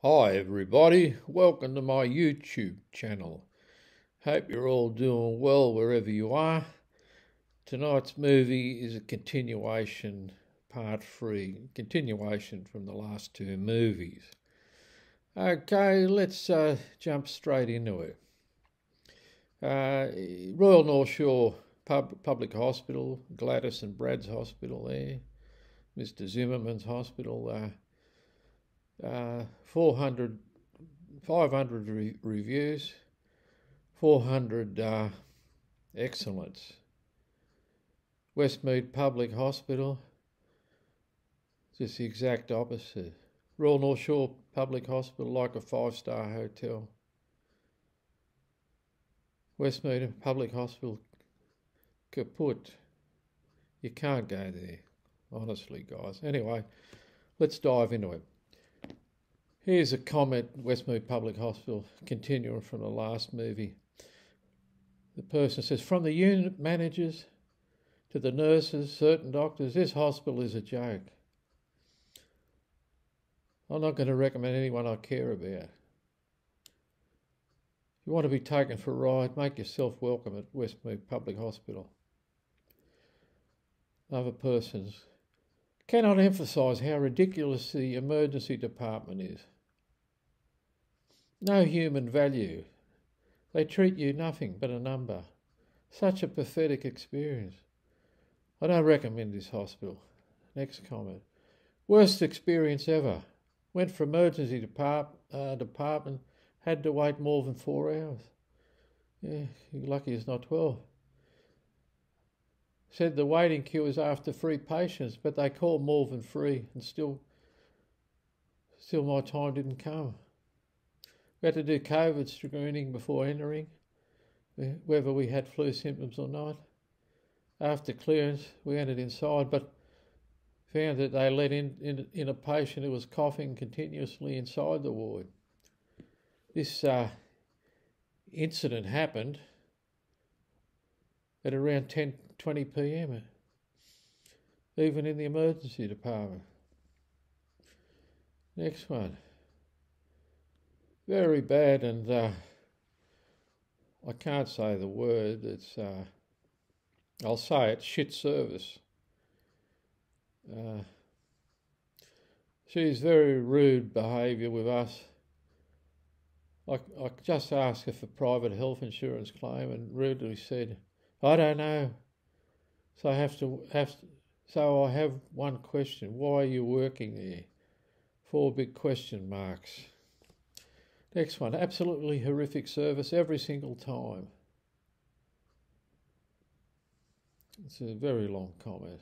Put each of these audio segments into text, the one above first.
Hi everybody, welcome to my YouTube channel. Hope you're all doing well wherever you are. Tonight's movie is a continuation, part 3, continuation from the last two movies. Okay, let's jump straight into it. Royal North Shore Public Hospital, Gladys and Brad's hospital there, Mr. Zimmerman's hospital, 500 reviews, 400 excellence. Westmead Public Hospital, just the exact opposite. Royal North Shore Public Hospital, like a 5-star hotel. Westmead Public Hospital, kaput. You can't go there, honestly, guys. Anyway, let's dive into it. Here's a comment, Westmead Public Hospital, continuing from the last movie. The person says, from the unit managers to the nurses, certain doctors, this hospital is a joke. I'm not going to recommend anyone I care about. If you want to be taken for a ride, make yourself welcome at Westmead Public Hospital. Other persons cannot emphasise how ridiculous the emergency department is. No human value. They treat you nothing but a number. Such a pathetic experience. I don't recommend this hospital. Next comment. Worst experience ever. Went for emergency department, had to wait more than 4 hours. Yeah, you're lucky it's not 12. Said the waiting queue is after 3 patients, but they call more than 3 and still my time didn't come. We had to do COVID screening before entering, whether we had flu symptoms or not. After clearance, we entered inside, but found that they let in a patient who was coughing continuously inside the ward. This incident happened at around 10:20 p.m, even in the emergency department. Next one. Very bad, and I can't say the word. It's I'll say it, shit service. She's very rude behaviour with us. I just asked her for private health insurance claim and rudely said, I don't know. So I have one question. Why are you working there? 4 big question marks. Next one. Absolutely horrific service every single time. It's a very long comment.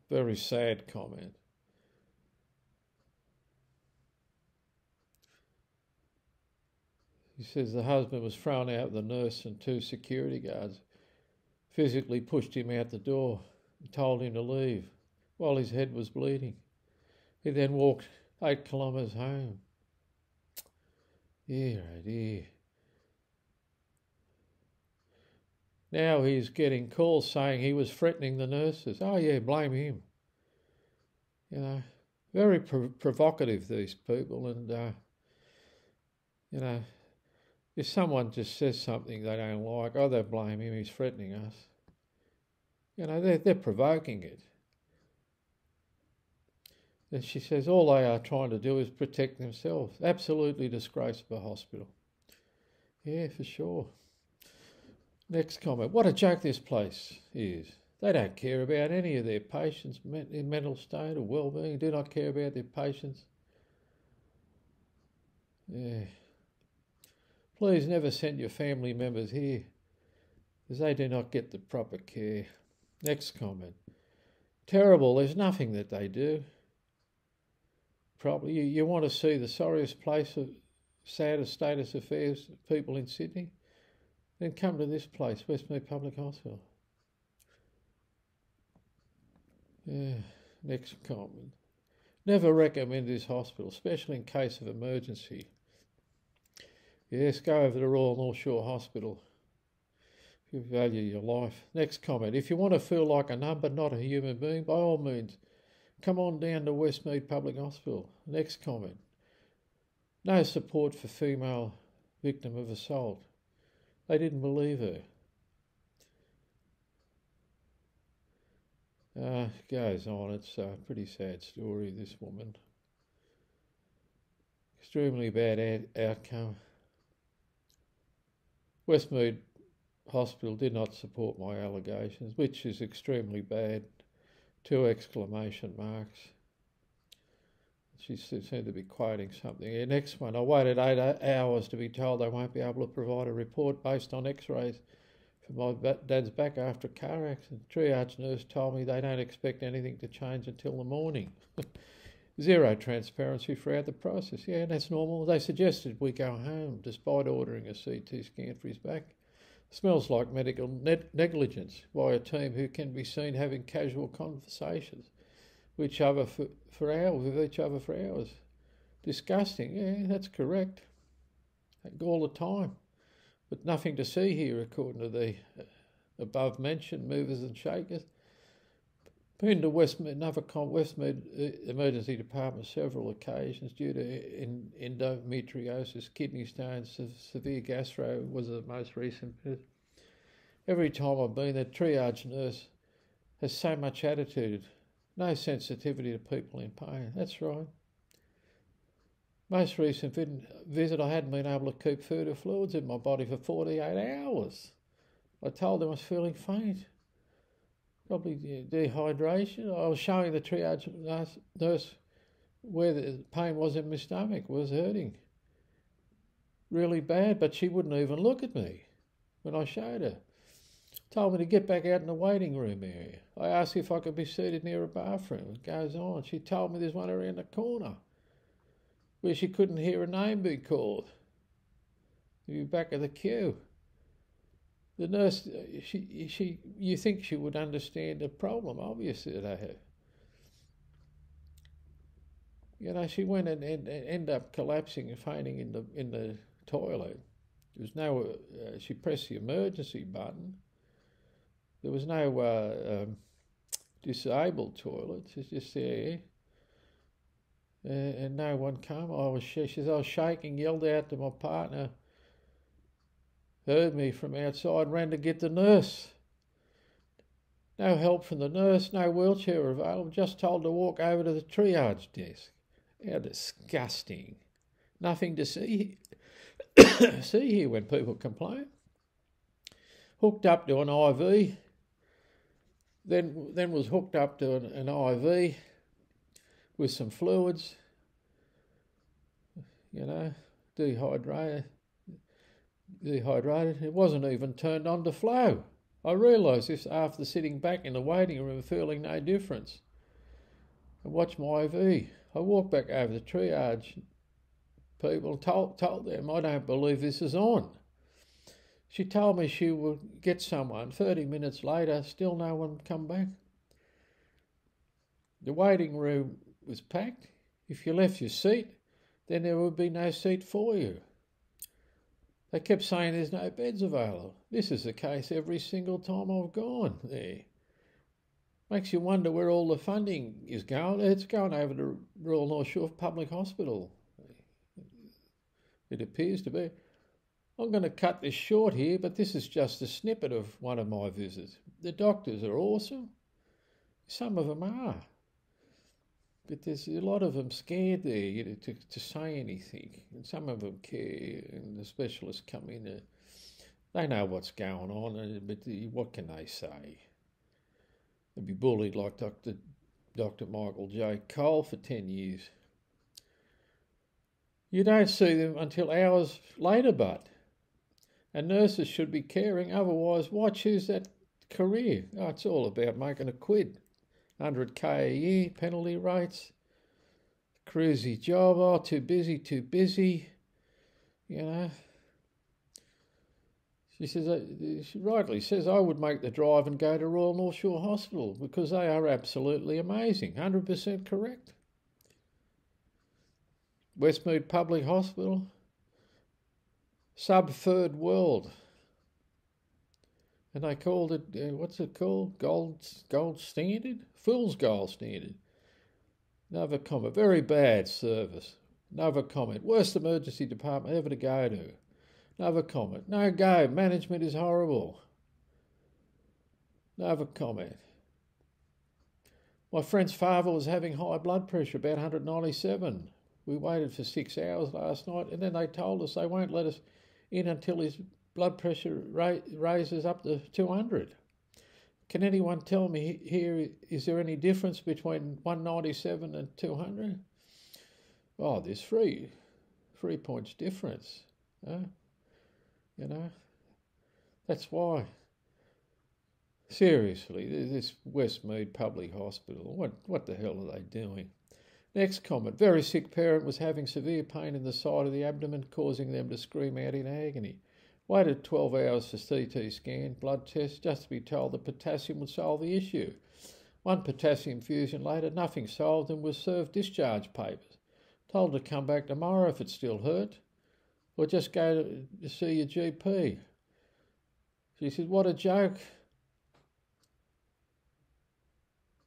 Very sad comment. He says the husband was thrown out with the nurse and 2 security guards, physically pushed him out the door and told him to leave while his head was bleeding. He then walked 8 kilometres home. Dear, oh dear. Now he's getting calls saying he was threatening the nurses. Oh yeah, blame him. You know, very provocative, these people, and you know, if someone just says something they don't like, oh, they blame him, he's threatening us. You know, they're provoking it. And she says all they are trying to do is protect themselves. Absolutely disgraceful hospital. Yeah, for sure. Next comment. What a joke this place is. They don't care about any of their patients' mental state or well-being. Do not care about their patients. Yeah. Please never send your family members here, because they do not get the proper care. Next comment. Terrible. There's nothing that they do. Probably you want to see the sorriest place of saddest status affairs of people in Sydney, then come to this place, Westmead Public Hospital. Yeah, next comment. Never recommend this hospital, especially in case of emergency. Yes, go over to Royal North Shore Hospital if you value your life. Next comment. If you want to feel like a number, not a human being, by all means, come on down to Westmead Public Hospital. Next comment. No support for female victim of assault. They didn't believe her. Goes on. It's a pretty sad story, this woman. Extremely bad outcome. Westmead Hospital did not support my allegations, which is extremely bad. 2 exclamation marks. She seemed to be quoting something. The next one, I waited 8 hours to be told they won't be able to provide a report based on x-rays for my dad's back after a car accident. Triage nurse told me they don't expect anything to change until the morning. Zero transparency throughout the process. Yeah, that's normal. They suggested we go home despite ordering a CT scan for his back. Smells like medical negligence by a team who can be seen having casual conversations with each other for hours. Disgusting. Yeah, that's correct. All the time. But nothing to see here, according to the above-mentioned movers and shakers. Been to Westmead Emergency Department several occasions due to endometriosis, kidney stones, severe gastro was the most recent. Every time I've been there, triage nurse has so much attitude, no sensitivity to people in pain. That's right. Most recent visit, I hadn't been able to keep food or fluids in my body for 48 hours. I told them I was feeling faint. Probably dehydration. I was showing the triage nurse where the pain was in my stomach, was hurting really bad, but she wouldn't even look at me when I showed her. Told me to get back out in the waiting room area. I asked if I could be seated near a bathroom. It goes on. She told me there's one around the corner where she couldn't hear a name be called. You're back of the queue. The nurse, you think she would understand the problem, obviously they have. You know, she went and ended up collapsing and fainting in the toilet. There was no, she pressed the emergency button. There was no disabled toilets. It's just there, and no one came. She says I was shaking, yelled out to my partner. Heard me from outside, ran to get the nurse. No help from the nurse, no wheelchair available, just told to walk over to the triage desk. How disgusting. Nothing to see here when people complain. Hooked up to an IV, then was hooked up to an IV with some fluids, you know, dehydrated. It wasn't even turned on to flow. I realised this after sitting back in the waiting room feeling no difference. I watched my IV. I walked back over the triage people and told them I don't believe this is on. She told me she would get someone. 30 minutes later, still no one come back. The waiting room was packed. If you left your seat, then there would be no seat for you. They kept saying there's no beds available. This is the case every single time I've gone there. Makes you wonder where all the funding is going. It's going over to Royal North Shore Public Hospital. It appears to be. I'm going to cut this short here, but this is just a snippet of one of my visits. The doctors are awesome. Some of them are. But there's a lot of them scared there to say anything. And some of them care, and the specialists come in. They know what's going on, but what can they say? They'll be bullied like Dr. Michael J. Cole for 10 years. You don't see them until hours later, but. And nurses should be caring, otherwise why choose that career? Oh, it's all about making a quid. 100k a year, penalty rates, cruisy job, oh, too busy, you know. She rightly says, I would make the drive and go to Royal North Shore Hospital because they are absolutely amazing, 100% correct. Westmead Public Hospital, sub-third world. And they called it, what's it called? Gold standard? Fool's gold standard. Another comment, very bad service. Another comment. Worst emergency department ever to go to. Another comment. No go. Management is horrible. Another comment. My friend's father was having high blood pressure, about 197. We waited for 6 hours last night, and then they told us they won't let us in until his blood pressure raises up to 200. Can anyone tell me here, is there any difference between 197 and 200? Oh, there's 3 points difference. You know, that's why. Seriously, this Westmead Public Hospital, what the hell are they doing? Next comment. Very sick parent was having severe pain in the side of the abdomen, causing them to scream out in agony. Waited 12 hours for CT scan, blood test, just to be told that potassium would solve the issue. 1 potassium infusion later, nothing solved, and was served discharge papers. Told to come back tomorrow if it still hurt, or just go to see your GP. She said, what a joke.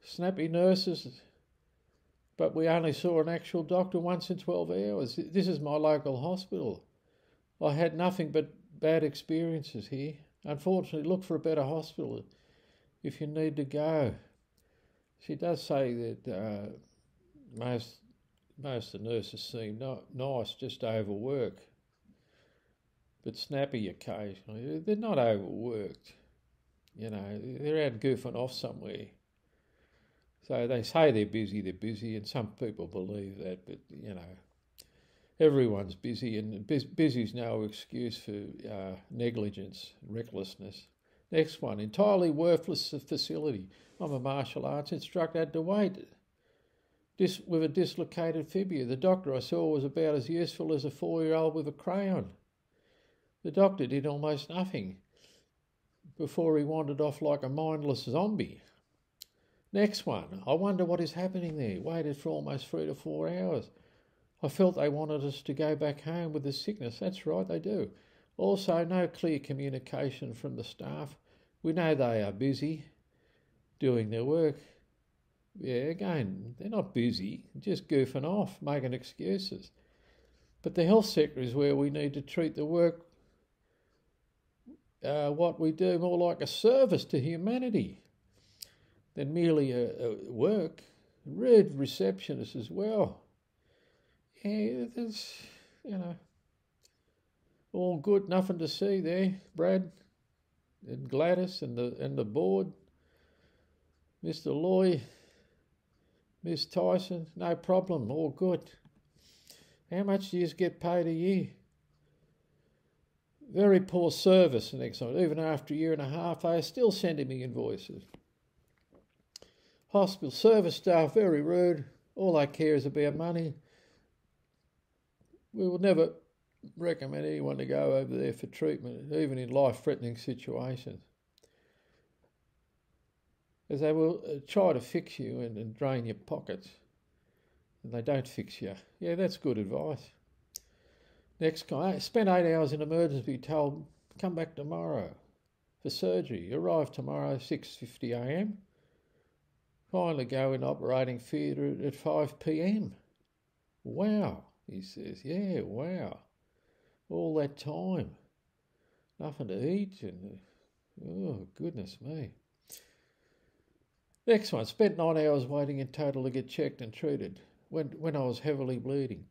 Snappy nurses, but we only saw an actual doctor once in 12 hours. This is my local hospital. I had nothing but bad experiences here. Unfortunately, look for a better hospital if you need to go. She does say that most of the nurses seem nice, just overwork, but snappy occasionally. They're not overworked. You know, they're out goofing off somewhere. So they say they're busy, and some people believe that, but, you know, everyone's busy, and busy's no excuse for negligence, recklessness. Next one, entirely worthless facility. I'm a martial arts instructor, had to wait with a dislocated fibula. The doctor I saw was about as useful as a 4-year-old with a crayon. The doctor did almost nothing before he wandered off like a mindless zombie. Next one, I wonder what is happening there. Waited for almost 3 to 4 hours. I felt they wanted us to go back home with the sickness. That's right, they do. Also, no clear communication from the staff. We know they are busy doing their work. Yeah, again, they're not busy, just goofing off, making excuses. But the health sector is where we need to treat the work, what we do, more like a service to humanity than merely a work. Rude receptionists as well. Yeah, there's, you know, all good, nothing to see there. Brad and Gladys and the board, Mr. Loy, Miss Tyson, no problem, all good. How much do you get paid a year? Very poor service, the next one. Even after a year and a half, they are still sending me invoices. Hospital service staff, very rude. All they care is about money. We will never recommend anyone to go over there for treatment, even in life-threatening situations, as they will try to fix you and drain your pockets, and they don't fix you. Yeah, that's good advice. Next guy, spent 8 hours in emergency, told come back tomorrow for surgery. Arrive tomorrow 6:50 a.m. Finally go in operating theatre at 5 p.m. Wow, he says, yeah, wow. All that time, nothing to eat, and oh, goodness me. Next one, spent 9 hours waiting in total to get checked and treated when I was heavily bleeding.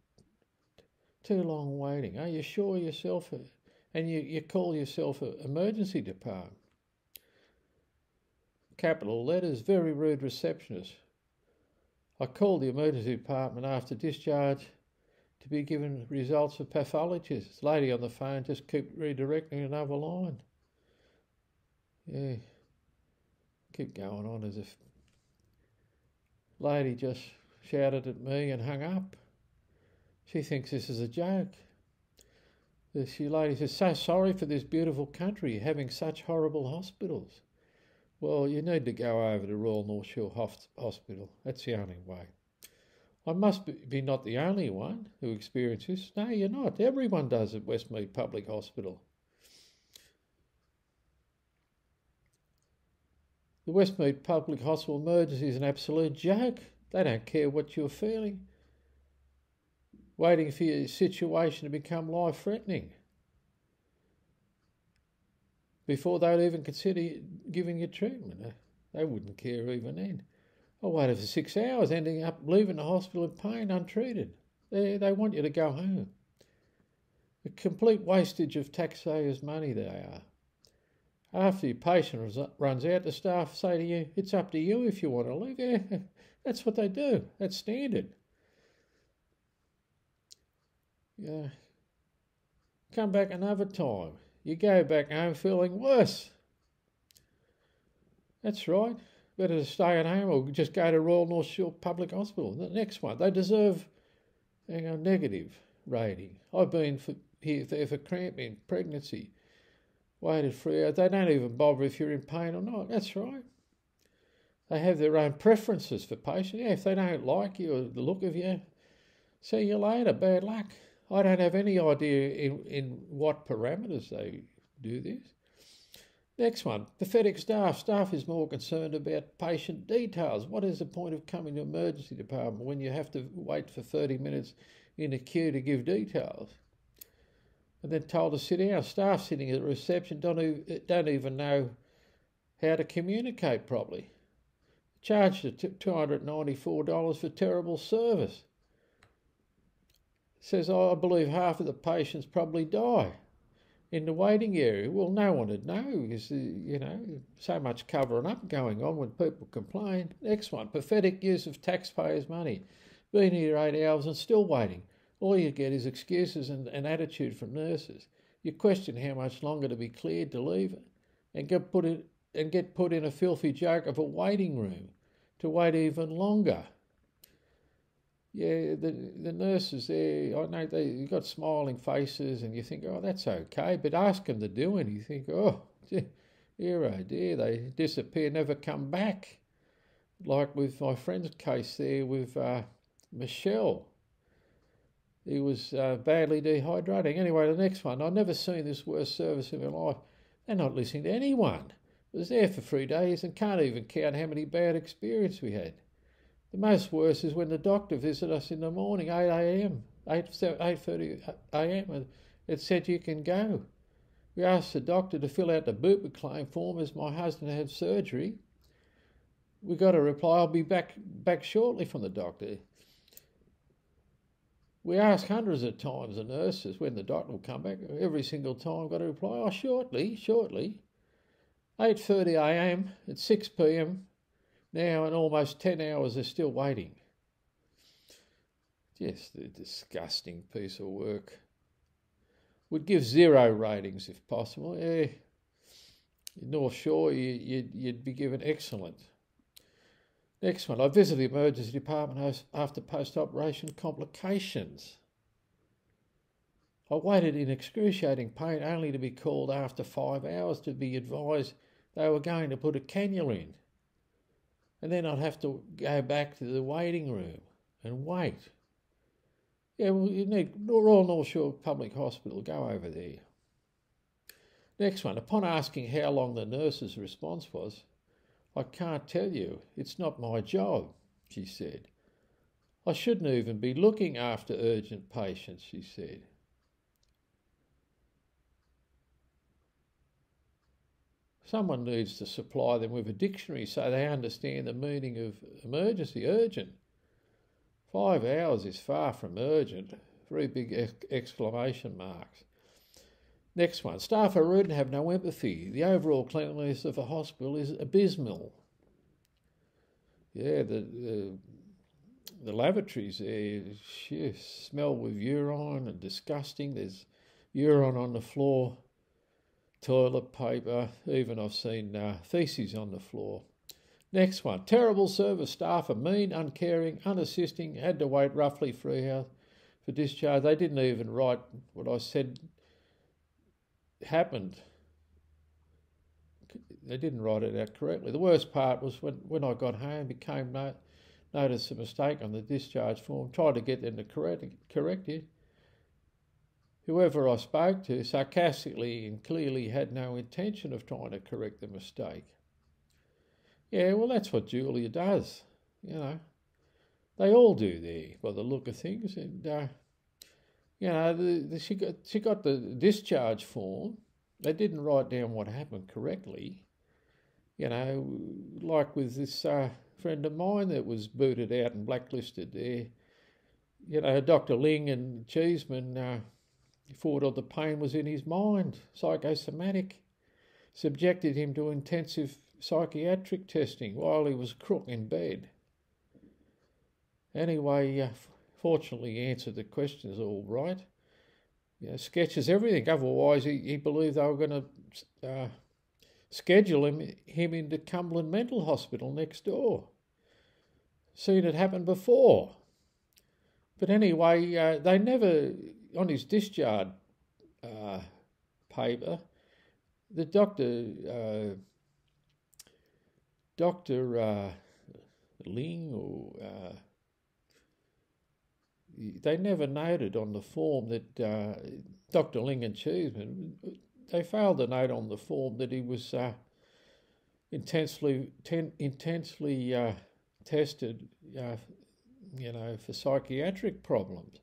Too long waiting. Are you sure yourself? And you call yourself an emergency department. Capital letters, very rude receptionist. I called the emergency department after discharge to be given results of pathologists. Lady on the phone just keep redirecting another line. Yeah, keep going on as if. Lady just shouted at me and hung up. She thinks this is a joke. The lady says, so sorry for this beautiful country having such horrible hospitals. Well, you need to go over to Royal North Shore Hospital. That's the only way. I must be not the only one who experiences this. No, you're not. Everyone does at Westmead Public Hospital. The Westmead Public Hospital emergency is an absolute joke. They don't care what you're feeling. waiting for your situation to become life-threatening before they'll even consider giving you treatment. They wouldn't care even then. I waited for 6 hours, ending up leaving the hospital in pain, untreated. They want you to go home. A complete wastage of taxpayers' money they are. After your patient runs out, the staff say to you, it's up to you if you want to leave. Yeah, that's what they do. That's standard. Yeah. Come back another time. You go back home feeling worse. That's right. Better to stay at home or just go to Royal North Shore Public Hospital. The next one. They deserve a negative rating. I've been here for cramping, pregnancy. Waited 3 hours. They don't even bother if you're in pain or not. That's right. They have their own preferences for patients. Yeah, if they don't like you or the look of you, see you later. Bad luck. I don't have any idea in what parameters they do this. Next one, pathetic staff. Staff is more concerned about patient details. What is the point of coming to the emergency department when you have to wait for 30 minutes in a queue to give details? And then told to sit down. Staff sitting at the reception don't even know how to communicate properly. Charged $294 for terrible service. Says, I believe half of the patients probably die in the waiting area. Well, no one would know because, so much covering up going on when people complain. Next one, pathetic use of taxpayers' money. Been here 8 hours and still waiting. All you get is excuses and attitude from nurses. You question how much longer to be cleared to leave and get put in a filthy joke of a waiting room to wait even longer. Yeah, the nurses there, I know you've got smiling faces and you think, oh, that's okay, but ask them to do it, you think, oh, dear, oh dear, they disappear, never come back. Like with my friend's case there with Michelle. He was badly dehydrating. Anyway, the next one, I've never seen this worst service in my life. They're not listening to anyone. I was there for 3 days and can't even count how many bad experiences we had. The most worst is when the doctor visited us in the morning, 8 a.m, 8:30 a.m, and it said you can go. We asked the doctor to fill out the Bupa claim form as my husband had surgery. We got a reply, I'll be back shortly from the doctor. We asked hundreds of times the nurses when the doctor will come back. Every single time got a reply, oh, shortly. 8:30 a.m, at 6 p.m, now in almost 10 hours they're still waiting. Just a disgusting piece of work. Would give 0 ratings if possible. Yeah, North Shore, you'd be given excellent. Next one, I visited the emergency department after post-operation complications. I waited in excruciating pain only to be called after 5 hours to be advised they were going to put a cannula in. And then I'd have to go back to the waiting room and wait. Yeah, well, you need Royal North Shore Public Hospital, go over there. Next one, upon asking how long the nurse's response was, I can't tell you, it's not my job, she said. I shouldn't even be looking after urgent patients, she said. Someone needs to supply them with a dictionary so they understand the meaning of emergency, urgent. 5 hours is far from urgent. Very big exclamation marks. Next one, staff are rude and have no empathy. The overall cleanliness of a hospital is abysmal. Yeah, the lavatories there smell with urine and disgusting. There's urine on the floor, toilet paper, even I've seen faeces on the floor. Next one, terrible service. Staff are mean, uncaring, unassisting, had to wait roughly 3 hours for discharge. They didn't even write what I said happened. They didn't write it out correctly. The worst part was when I got home, noticed a mistake on the discharge form, tried to get them to correct it. Whoever I spoke to sarcastically and clearly had no intention of trying to correct the mistake. Yeah, well, that's what Julia does, They all do there by the look of things. And You know, she got the discharge form. They didn't write down what happened correctly. You know, like with this friend of mine that was booted out and blacklisted there. You know, Dr. Ling and Cheeseman thought all the pain was in his mind, psychosomatic, subjected him to intensive psychiatric testing while he was crook in bed. Anyway, fortunately he answered the questions all right. You know, sketches everything. Otherwise, he believed they were going to schedule him into Cumberland Mental Hospital next door. Seen it happen before. But anyway, they never, on his discharge paper, the Dr. Ling or they never noted on the form that Dr. Ling and Cheeseman, they failed to note on the form that he was intensely tested, you know, for psychiatric problems.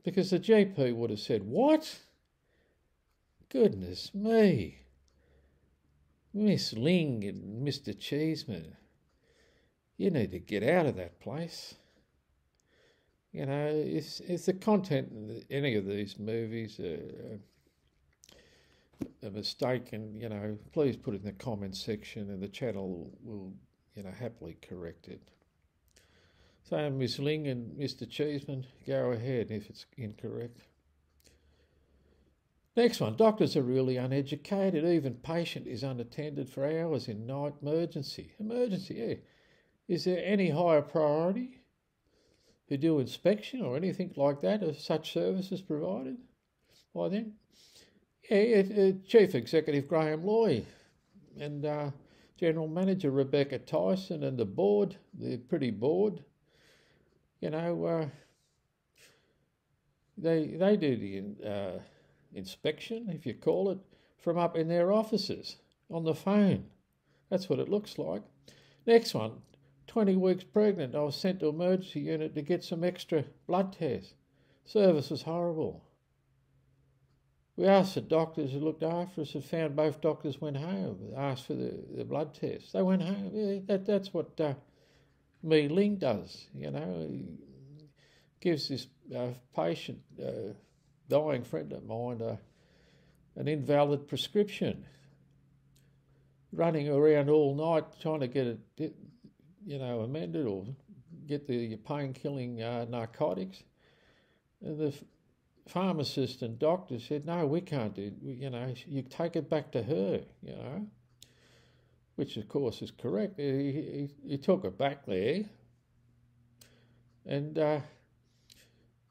Because the GP would have said, "What? Goodness me. Miss Ling and Mr. Cheeseman, you need to get out of that place." You know, if the content in any of these movies a mistake, and, you know, please put it in the comments section and the channel will, you know, happily correct it. So Miss Ling and Mr. Cheeseman, go ahead if it's incorrect. Next one, doctors are really uneducated. Even patient is unattended for hours in night emergency. Emergency, yeah. Is there any higher priority to do inspection or anything like that? Are such services provided by them? Yeah, Chief Executive Graham Loy and General Manager Rebecca Tyson and the board, the pretty board, you know, they do the inspection, if you call it, from up in their offices on the phone. That's what it looks like. Next one, 20 weeks pregnant. I was sent to emergency unit to get some extra blood tests. Service was horrible. We asked the doctors who looked after us and found both doctors went home, asked for the blood tests. They went home. Yeah, that's what Me Ling does, you know. He gives this patient, dying friend of mine, an invalid prescription, running around all night trying to get it, you know, amended or get the pain-killing narcotics. And the pharmacist and doctor said, "No, we can't do it. You know, you take it back to her, you know," which of course is correct. He took it back there and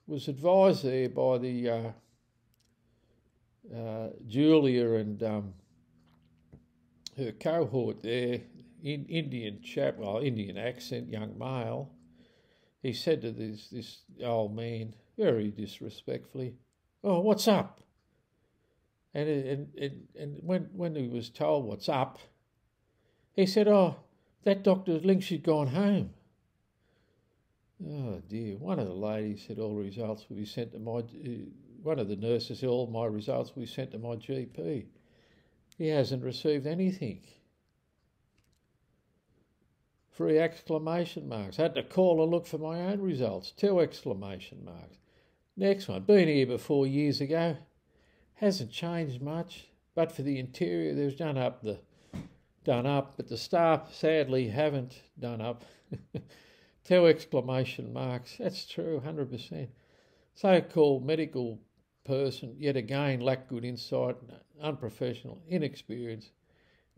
was advised there by the Julia and her cohort there, Indian chap, well, Indian accent, young male. He said to this old man, very disrespectfully, "Oh, what's up?" And when he was told what's up, he said, "Oh, that Dr. Ling, she's gone home." Oh dear! One of the ladies said all results will be sent to my. One of the nurses said all my results will be sent to my GP. He hasn't received anything. 3 exclamation marks. I had to call and look for my own results. 2 exclamation marks. Next one. Been here before years ago. Hasn't changed much, but for the interior, there's done up, but the staff sadly haven't done up. 2 exclamation marks. That's true, 100%. So-called medical person, yet again, lack good insight, unprofessional, inexperienced,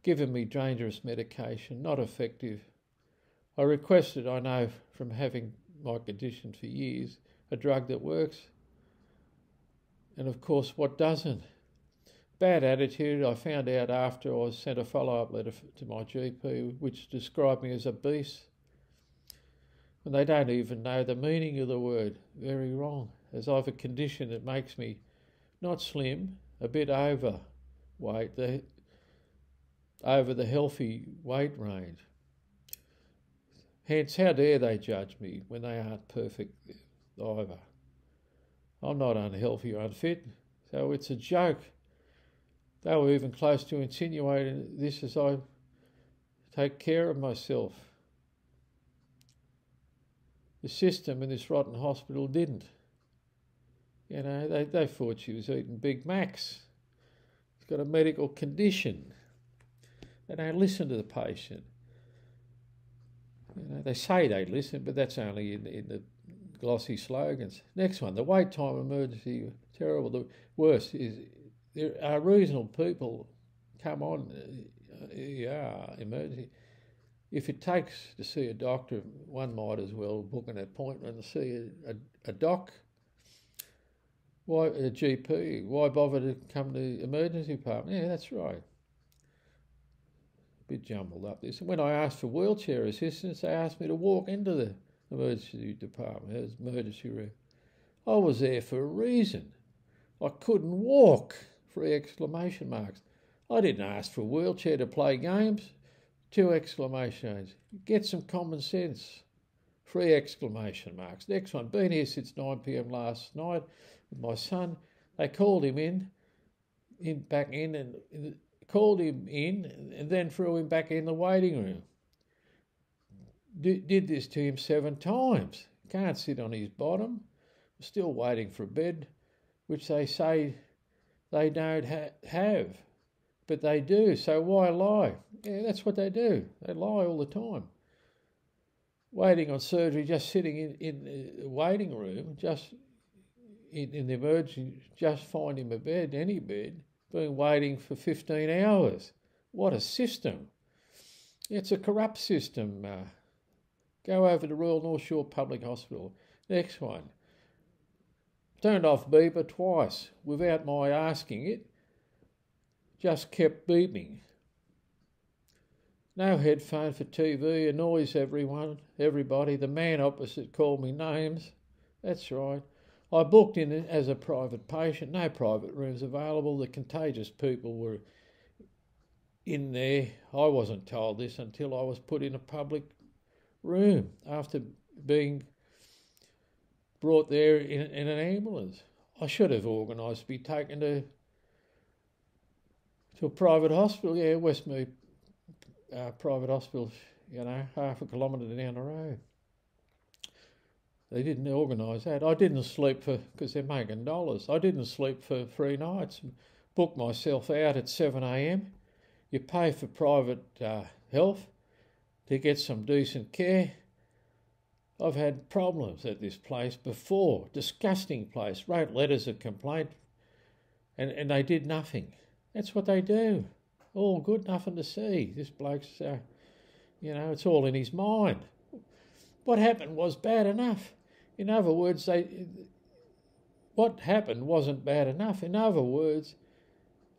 given me dangerous medication, not effective. I requested, I know from having my condition for years, a drug that works. And of course, what doesn't? Bad attitude. I found out after I was sent a follow-up letter to my GP, which described me as obese. And they don't even know the meaning of the word. Very wrong. As I have a condition that makes me not slim, a bit overweight, over the healthy weight range. Hence, how dare they judge me when they aren't perfect either? I'm not unhealthy or unfit, so it's a joke. They were even close to insinuating this as I take care of myself. The system in this rotten hospital didn't. You know, they thought she was eating Big Macs. She's got a medical condition. They don't listen to the patient. You know, they say they listen, but that's only in the glossy slogans. Next one, the wait time emergency, terrible. The worst is there are reasonable people come on, emergency. If it takes to see a doctor, one might as well book an appointment and see a doc. Why a GP? Why bother to come to the emergency department? Yeah, that's right. A bit jumbled up this. And when I asked for wheelchair assistance, they asked me to walk into the emergency department, emergency room. I was there for a reason. I couldn't walk, 3 exclamation marks. I didn't ask for a wheelchair to play games, 2 exclamations. Get some common sense, 3 exclamation marks. Next one, been here since 9 p.m. last night with my son. They called him back in and called him in and then threw him back in the waiting room. Did this to him 7 times. Can't sit on his bottom. Still waiting for a bed, which they say they don't have, but they do. So why lie? Yeah, that's what they do. They lie all the time. Waiting on surgery, just sitting in the waiting room, just in the emergency, just find him a bed, any bed, been waiting for 15 hours. What a system. It's a corrupt system. Go over to Royal North Shore Public Hospital. Next one. Turned off beeper twice without my asking it. Just kept beeping. No headphone for TV, annoys everybody. The man opposite called me names. That's right. I booked in as a private patient, no private rooms available. The contagious people were in there. I wasn't told this until I was put in a public room after being brought there in an ambulance. I should have organised to be taken to a private hospital. Yeah, Westmead private hospital, you know, half a kilometre down the road. They didn't organise that. I didn't sleep because they're making dollars. I didn't sleep for 3 nights. Booked myself out at 7 a.m. You pay for private health to get some decent care. I've had problems at this place before. Disgusting place. Wrote letters of complaint and they did nothing. That's what they do. All good, nothing to see. This bloke's, you know, it's all in his mind. What happened was bad enough. In other words, what happened wasn't bad enough. In other words,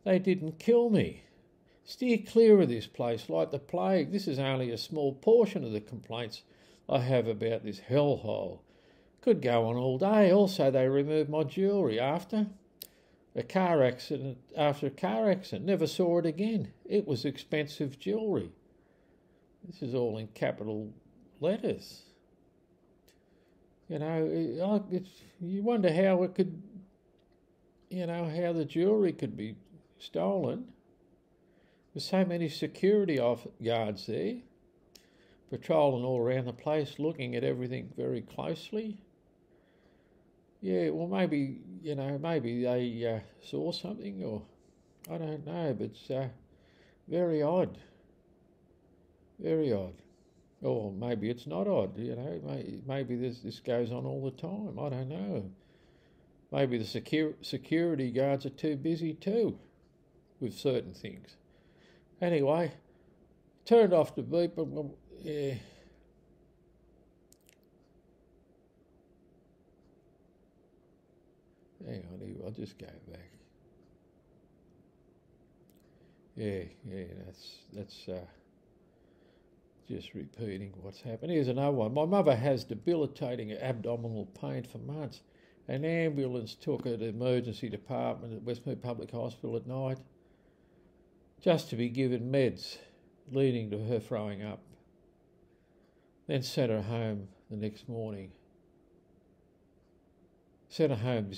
they didn't kill me. Steer clear of this place like the plague. This is only a small portion of the complaints I have about this hellhole. Could go on all day. Also, they removed my jewellery after a car accident. Never saw it again. It was expensive jewellery. This is all in capital letters. You know, you wonder how it could, you know, how the jewellery could be stolen. There's so many security guards there, patrolling all around the place, looking at everything very closely. Yeah, well, maybe, you know, maybe they saw something, or I don't know, but it's very odd. Very odd. Or maybe it's not odd, you know, maybe this goes on all the time, I don't know. Maybe the security guards are too busy too with certain things. Anyway, turned off the beep, but yeah. Hang on, I'll just go back. Yeah, that's just repeating what's happened. Here's another one. My mother has debilitating abdominal pain for months. An ambulance took her to the emergency department at Westmead Public Hospital at night just to be given meds leading to her throwing up. Then sent her home the next morning. Sent her home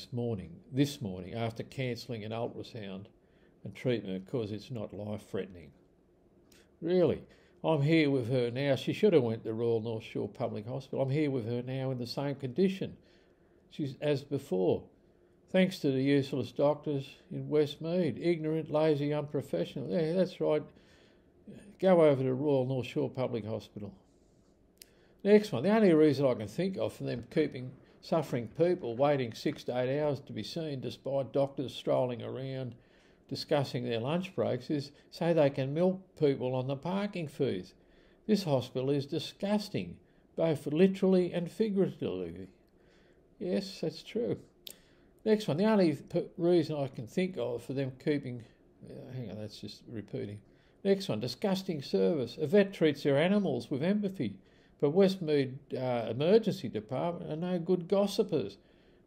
this morning after cancelling an ultrasound and treatment because it's not life-threatening. Really, I'm here with her now. She should have went to Royal North Shore Public Hospital. I'm here with her now in the same condition as before, thanks to the useless doctors in Westmead. Ignorant, lazy, unprofessional. Yeah, that's right. Go over to Royal North Shore Public Hospital. Next one. The only reason I can think of for them keeping suffering people waiting 6 to 8 hours to be seen despite doctors strolling around discussing their lunch breaks is so they can milk people on the parking fees. This hospital is disgusting, both literally and figuratively. Yes, that's true. Next one. The only reason I can think of for them keeping... hang on, that's just repeating. Next one. Disgusting service. A vet treats their animals with empathy, but Westmead Emergency Department are no good gossipers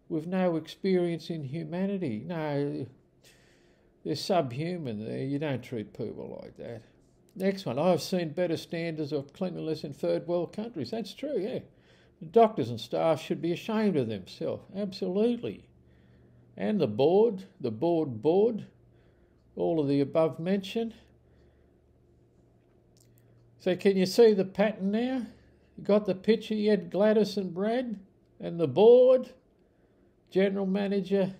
with no experience in humanity. No, they're subhuman there. You don't treat people like that. Next one. I've seen better standards of cleanliness in third world countries. That's true, yeah. The doctors and staff should be ashamed of themselves. Absolutely. And the board, all of the above mentioned. So can you see the pattern now? You got the picture? You had Gladys and Brad and the board, General Manager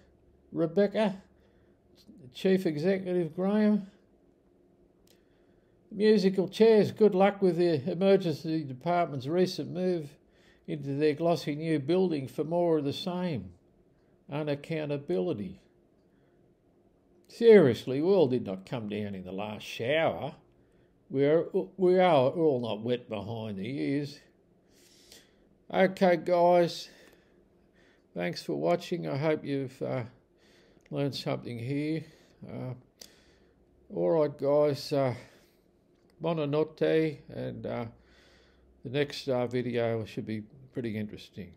Rebecca, Chief Executive Graham. Musical chairs, good luck with the Emergency Department's recent move into their glossy new building for more of the same. Unaccountability. Seriously, we all did not come down in the last shower. We are all not wet behind the ears. Okay, guys. Thanks for watching. I hope you've learned something here. All right, guys. Buonanotte, and the next video should be pretty interesting.